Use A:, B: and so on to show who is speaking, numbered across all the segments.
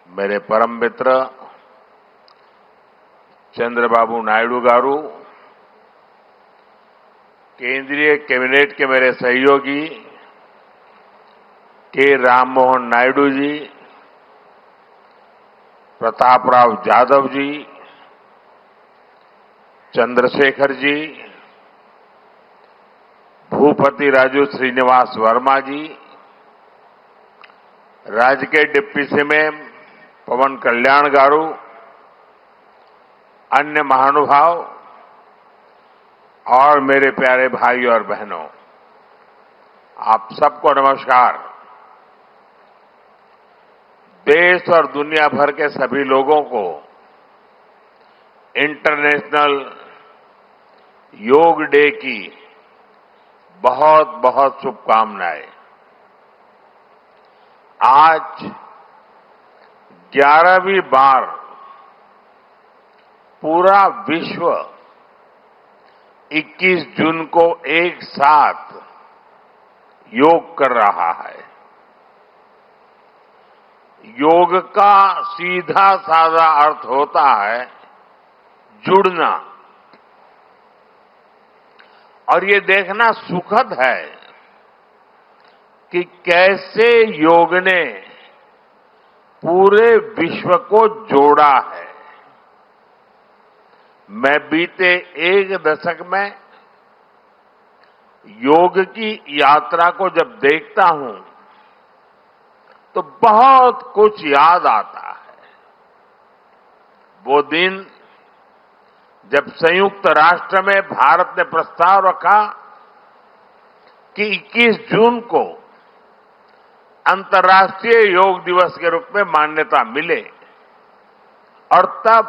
A: मेरे परम मित्र चंद्रबाबू नायडू गारू, केंद्रीय कैबिनेट के मेरे सहयोगी के राममोहन नायडू जी, प्रतापराव जाधव जी, चंद्रशेखर जी, भूपति राजू श्रीनिवास वर्मा जी, राज्य के डिप्टी सीएम पवन कल्याण गारू, अन्य महानुभाव और मेरे प्यारे भाई और बहनों, आप सबको नमस्कार। देश और दुनिया भर के सभी लोगों को इंटरनेशनल योग डे की बहुत बहुत शुभकामनाएं। आज 11वीं बार पूरा विश्व 21 जून को एक साथ योग कर रहा है। योग का सीधा साधा अर्थ होता है जुड़ना, और ये देखना सुखद है कि कैसे योग ने पूरे विश्व को जोड़ा है। मैं बीते एक दशक में योग की यात्रा को जब देखता हूं तो बहुत कुछ याद आता है। वो दिन जब संयुक्त राष्ट्र में भारत ने प्रस्ताव रखा कि 21 जून को अंतर्राष्ट्रीय योग दिवस के रूप में मान्यता मिले, और तब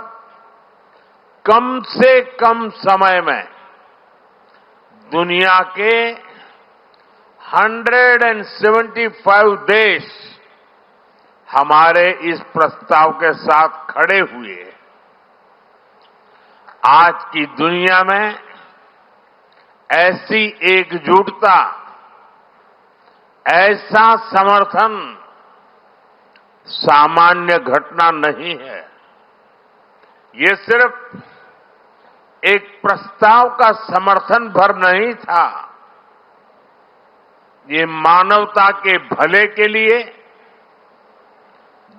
A: कम से कम समय में दुनिया के 175 देश हमारे इस प्रस्ताव के साथ खड़े हुए। आज की दुनिया में ऐसी एकजुटता, ऐसा समर्थन सामान्य घटना नहीं है। ये सिर्फ एक प्रस्ताव का समर्थन भर नहीं था, ये मानवता के भले के लिए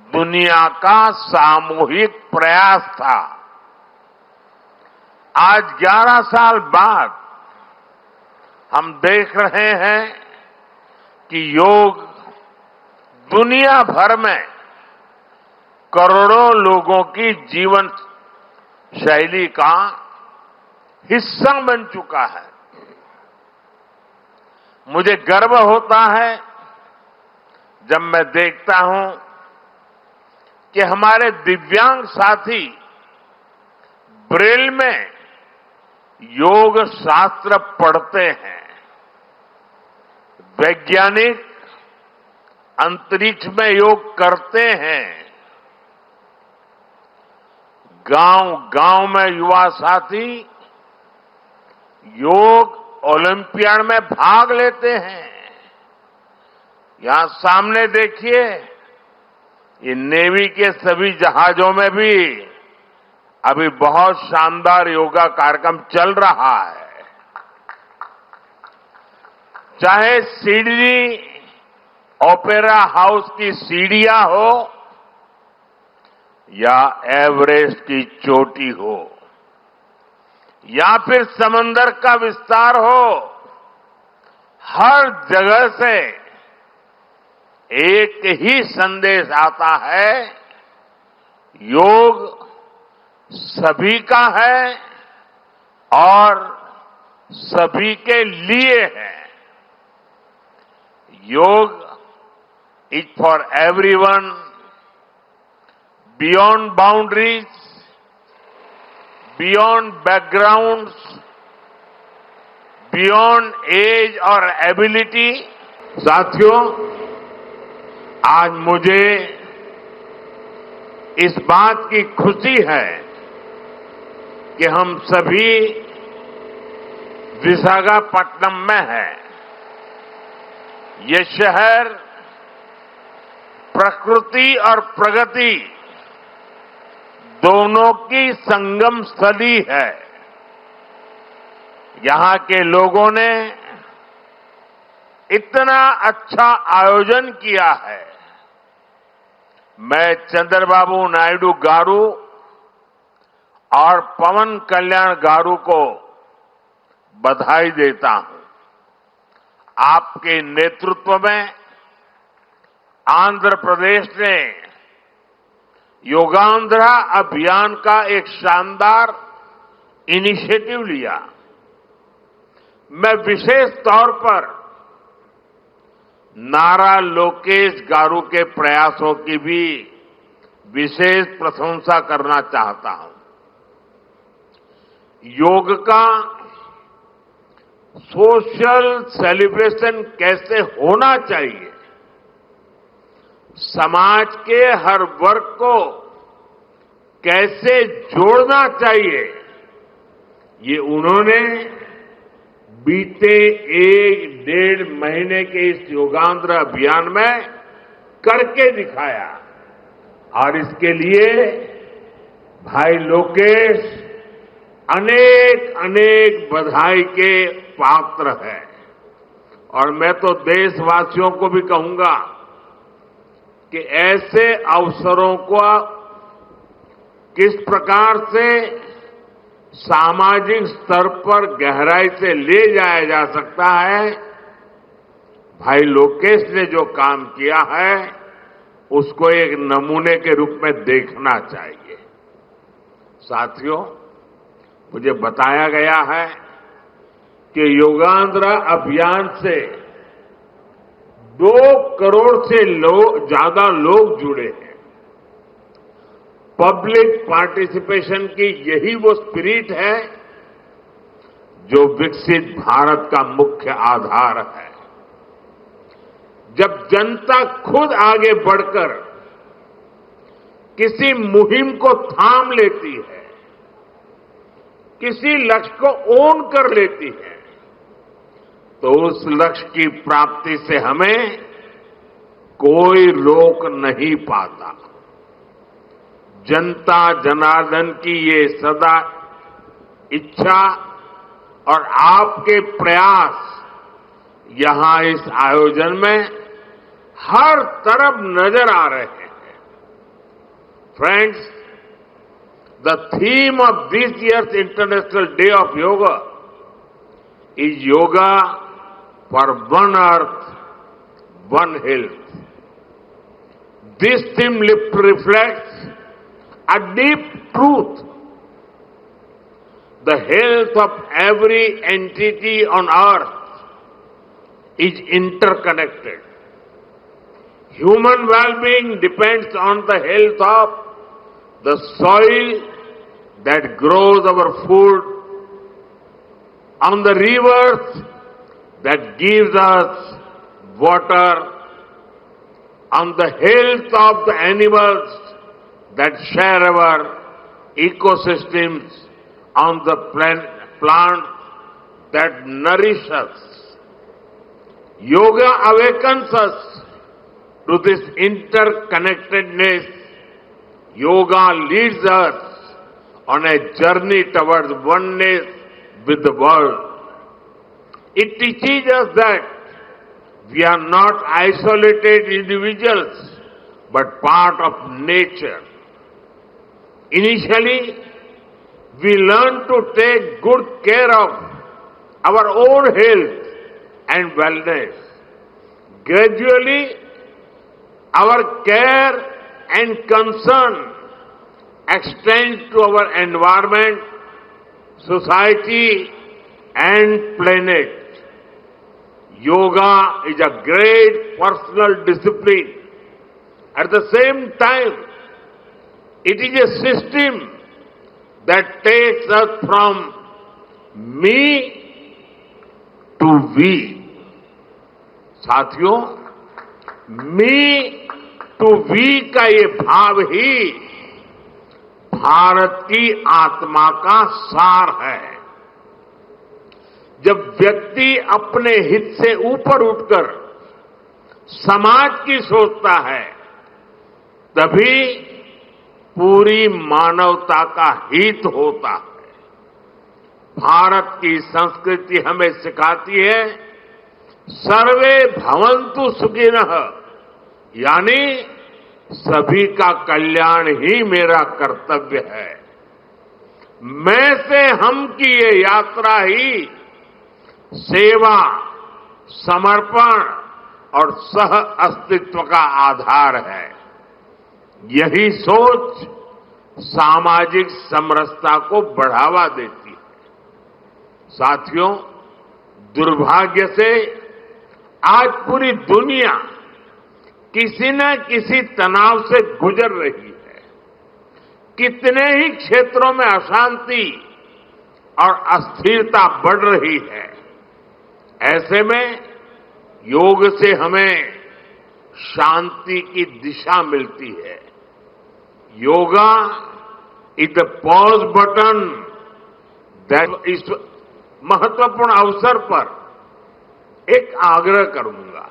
A: दुनिया का सामूहिक प्रयास था। आज 11 साल बाद हम देख रहे हैं कि योग दुनिया भर में करोड़ों लोगों की जीवन शैली का हिस्सा बन चुका है। मुझे गर्व होता है जब मैं देखता हूं कि हमारे दिव्यांग साथी ब्रेल में योग शास्त्र पढ़ते हैं। वैज्ञानिक अंतरिक्ष में योग करते हैं। गांव-गांव में युवा साथी योग ओलंपियाड में भाग लेते हैं। यहां सामने देखिए, ये नेवी के सभी जहाजों में भी अभी बहुत शानदार योगा कार्यक्रम चल रहा है। चाहे सिडनी ओपेरा हाउस की सीढ़ियां हो या एवरेस्ट की चोटी हो या फिर समंदर का विस्तार हो, हर जगह से एक ही संदेश आता है, योग सभी का है और सभी के लिए है। Yoga is for everyone, beyond boundaries, beyond backgrounds, beyond age और एबिलिटी। साथियों, आज मुझे इस बात की खुशी है कि हम सभी विशाखापट्टनम में हैं। ये शहर प्रकृति और प्रगति दोनों की संगम स्थली है। यहां के लोगों ने इतना अच्छा आयोजन किया है। मैं चंद्रबाबू नायडू गारू और पवन कल्याण गारू को बधाई देता हूं। आपके नेतृत्व में आंध्र प्रदेश ने योगांध्रा अभियान का एक शानदार इनिशिएटिव लिया। मैं विशेष तौर पर नारा लोकेश गारू के प्रयासों की भी विशेष प्रशंसा करना चाहता हूं। योग का सोशल सेलिब्रेशन कैसे होना चाहिए, समाज के हर वर्ग को कैसे जोड़ना चाहिए, ये उन्होंने बीते 1-1.5 महीने के इस योगांध्र अभियान में करके दिखाया। और इसके लिए भाई लोकेश अनेक अनेक बधाई के पात्र है। और मैं तो देशवासियों को भी कहूंगा कि ऐसे अवसरों को किस प्रकार से सामाजिक स्तर पर गहराई से ले जाया जा सकता है, भाई लोकेश ने जो काम किया है उसको एक नमूने के रूप में देखना चाहिए। साथियों, मुझे बताया गया है कि योगांध्र अभियान से 2 करोड़ से ज्यादा लोग जुड़े हैं। पब्लिक पार्टिसिपेशन की यही वो स्पिरिट है जो विकसित भारत का मुख्य आधार है। जब जनता खुद आगे बढ़कर किसी मुहिम को थाम लेती है, किसी लक्ष्य को ओन कर लेती है, तो उस लक्ष्य की प्राप्ति से हमें कोई रोक नहीं पाता। जनता जनार्दन की ये सदा इच्छा और आपके प्रयास यहां इस आयोजन में हर तरफ नजर आ रहे हैं। Friends, the theme of this years international day of yoga is yoga for one earth, one health. This theme reflects a deep truth. The health of every entity on earth is interconnected. Human well-being depends on the health of the soil that grows our food, on the rivers that gives us water, on the health of the animals that share our ecosystems, on the plants that nourish us. Yoga awakens us to this interconnectedness. Yoga leads us on a journey towards oneness with the world. It teaches us that we are not isolated individuals, but part of nature. Initially, we learn to take good care of our own health and wellness. Gradually, our care and concern extends to our environment, society, and planet. Yoga is a great personal discipline. At the same time, it is a system that takes us from me to we. साथियों, मी to we का ये भाव ही भारत की आत्मा का सार है। जब व्यक्ति अपने हित से ऊपर उठकर समाज की सोचता है, तभी पूरी मानवता का हित होता है। भारत की संस्कृति हमें सिखाती है सर्वे भवन्तु सुखिनः, यानी सभी का कल्याण ही मेरा कर्तव्य है। मैं से हम की ये यात्रा ही सेवा, समर्पण और सह अस्तित्व का आधार है। यही सोच सामाजिक समरसता को बढ़ावा देती है। साथियों, दुर्भाग्य से आज पूरी दुनिया किसी न किसी तनाव से गुजर रही है। कितने ही क्षेत्रों में अशांति और अस्थिरता बढ़ रही है। ऐसे में योग से हमें शांति की दिशा मिलती है। Yoga is the pause button that इस महत्वपूर्ण अवसर पर एक आग्रह करूंगा।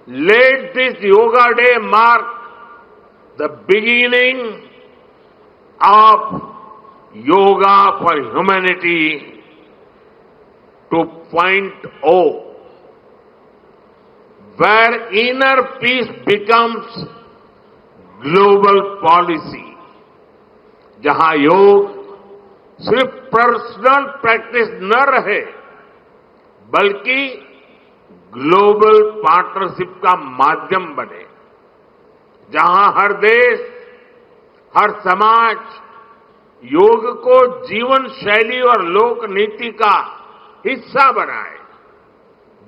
A: Let this yoga day mark the beginning of yoga for humanity 2.0, where inner peace becomes global policy, जहां योग सिर्फ पर्सनल प्रैक्टिस न रहे बल्कि ग्लोबल पार्टनरशिप का माध्यम बने, जहां हर देश, हर समाज योग को जीवन शैली और लोक नीति का हिस्सा बनाए,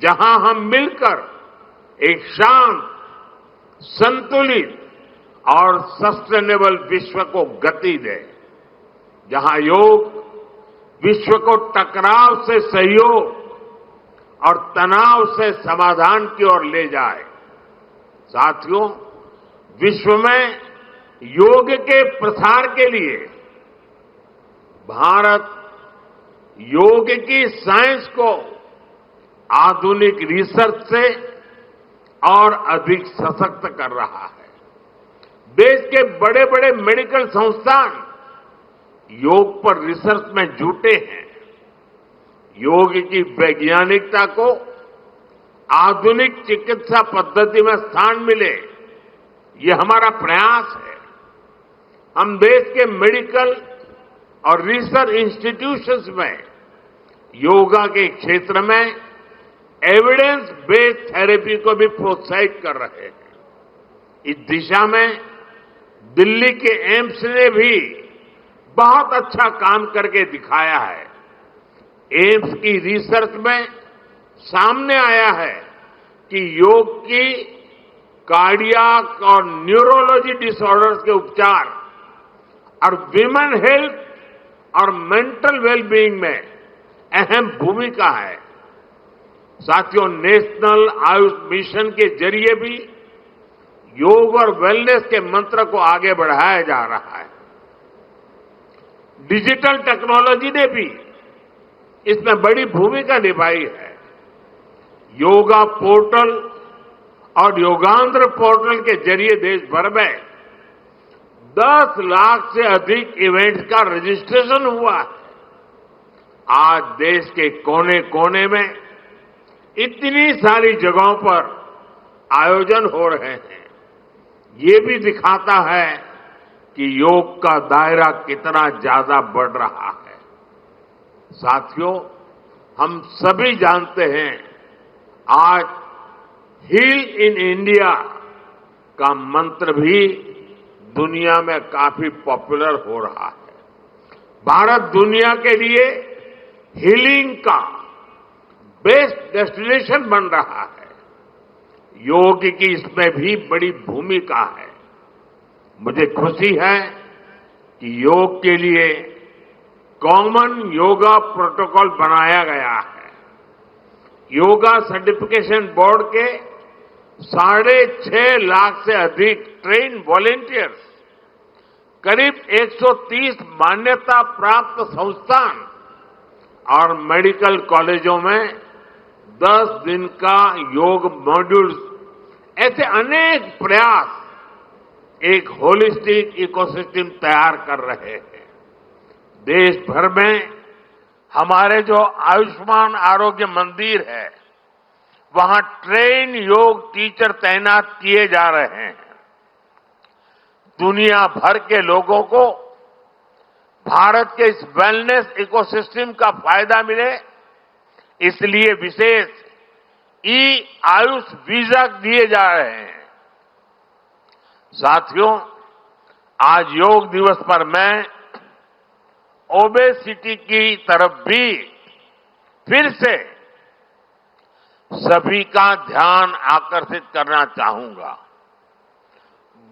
A: जहां हम मिलकर एक शांत, संतुलित और सस्टेनेबल विश्व को गति दें, जहां योग विश्व को टकराव से सहयोग और तनाव से समाधान की ओर ले जाए। साथियों, विश्व में योग के प्रसार के लिए भारत योग की साइंस को आधुनिक रिसर्च से और अधिक सशक्त कर रहा है। देश के बड़े बड़े मेडिकल संस्थान योग पर रिसर्च में जुटे हैं। योग की वैज्ञानिकता को आधुनिक चिकित्सा पद्धति में स्थान मिले, ये हमारा प्रयास है। हम देश के मेडिकल और रिसर्च इंस्टीट्यूशंस में योगा के क्षेत्र में एविडेंस बेस्ड थेरेपी को भी प्रोत्साहित कर रहे हैं। इस दिशा में दिल्ली के एम्स ने भी बहुत अच्छा काम करके दिखाया है। एम्स की रिसर्च में सामने आया है कि योग की कार्डियक और न्यूरोलॉजी डिसऑर्डर्स के उपचार और विमेन हेल्थ और मेंटल वेलबीइंग में अहम भूमिका है। साथियों, नेशनल आयुष मिशन के जरिए भी योग और वेलनेस के मंत्र को आगे बढ़ाया जा रहा है। डिजिटल टेक्नोलॉजी ने भी इसमें बड़ी भूमिका निभाई है। योगा पोर्टल और योगांध्र पोर्टल के जरिए देश भर में 10 लाख से अधिक इवेंट्स का रजिस्ट्रेशन हुआ है। आज देश के कोने कोने में इतनी सारी जगहों पर आयोजन हो रहे हैं। ये भी दिखाता है कि योग का दायरा कितना ज्यादा बढ़ रहा है। साथियों, हम सभी जानते हैं आज हील इन इंडिया का मंत्र भी दुनिया में काफी पॉपुलर हो रहा है। भारत दुनिया के लिए हीलिंग का बेस्ट डेस्टिनेशन बन रहा है। योग की इसमें भी बड़ी भूमिका है। मुझे खुशी है कि योग के लिए कॉमन योगा प्रोटोकॉल बनाया गया है। योगा सर्टिफिकेशन बोर्ड के 6.5 लाख से अधिक ट्रेन वॉलेंटियर्स, करीब 130 मान्यता प्राप्त संस्थान और मेडिकल कॉलेजों में 10 दिन का योग मॉड्यूल्स, ऐसे अनेक प्रयास एक होलिस्टिक इकोसिस्टम तैयार कर रहे हैं। देश भर में हमारे जो आयुष्मान आरोग्य मंदिर है, वहां ट्रेन योग टीचर तैनात किए जा रहे हैं। दुनिया भर के लोगों को भारत के इस वेलनेस इकोसिस्टम का फायदा मिले, इसलिए विशेष ई आयुष वीजा दिए जा रहे हैं। साथियों, आज योग दिवस पर मैं ओबेसिटी की तरफ भी फिर से सभी का ध्यान आकर्षित करना चाहूंगा।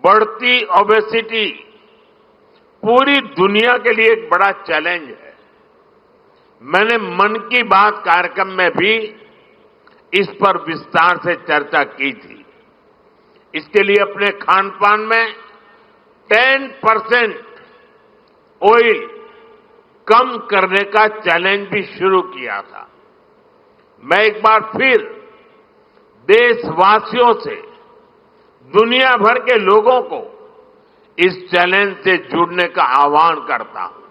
A: बढ़ती ओबेसिटी पूरी दुनिया के लिए एक बड़ा चैलेंज है। मैंने मन की बात कार्यक्रम में भी इस पर विस्तार से चर्चा की थी। इसके लिए अपने खान पान में 10% ऑयल कम करने का चैलेंज भी शुरू किया था। मैं एक बार फिर देशवासियों से, दुनिया भर के लोगों को इस चैलेंज से जुड़ने का आह्वान करता हूं।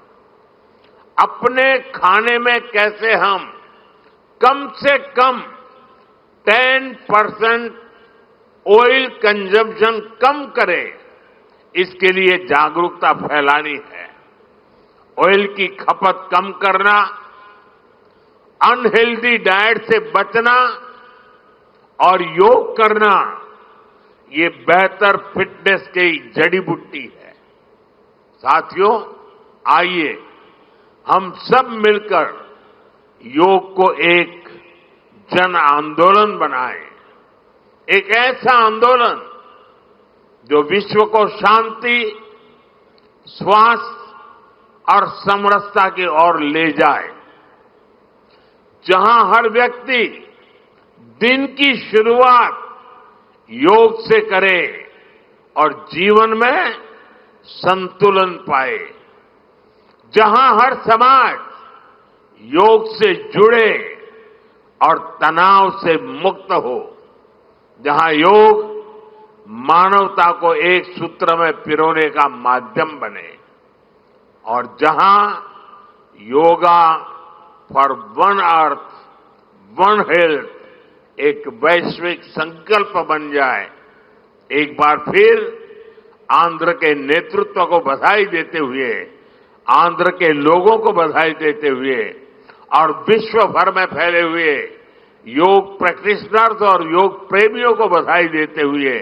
A: अपने खाने में कैसे हम कम से कम 10% ऑयल कंजम्पशन कम करें, इसके लिए जागरूकता फैलानी है। ऑयल की खपत कम करना, अनहेल्दी डाइट से बचना और योग करना, ये बेहतर फिटनेस की जड़ी बूटी है। साथियों, आइए हम सब मिलकर योग को एक जन आंदोलन बनाएं। एक ऐसा आंदोलन जो विश्व को शांति, स्वास्थ्य और समरसता की ओर ले जाए। जहां हर व्यक्ति दिन की शुरुआत योग से करे और जीवन में संतुलन पाए। जहां हर समाज योग से जुड़े और तनाव से मुक्त हो। जहां योग मानवता को एक सूत्र में पिरोने का माध्यम बने और जहां yoga for one earth one health एक वैश्विक संकल्प बन जाए। एक बार फिर आंध्र के नेतृत्व को बधाई देते हुए, आंध्र के लोगों को बधाई देते हुए और विश्व भर में फैले हुए योग प्रैक्टिशनर्स और योग प्रेमियों को बधाई देते हुए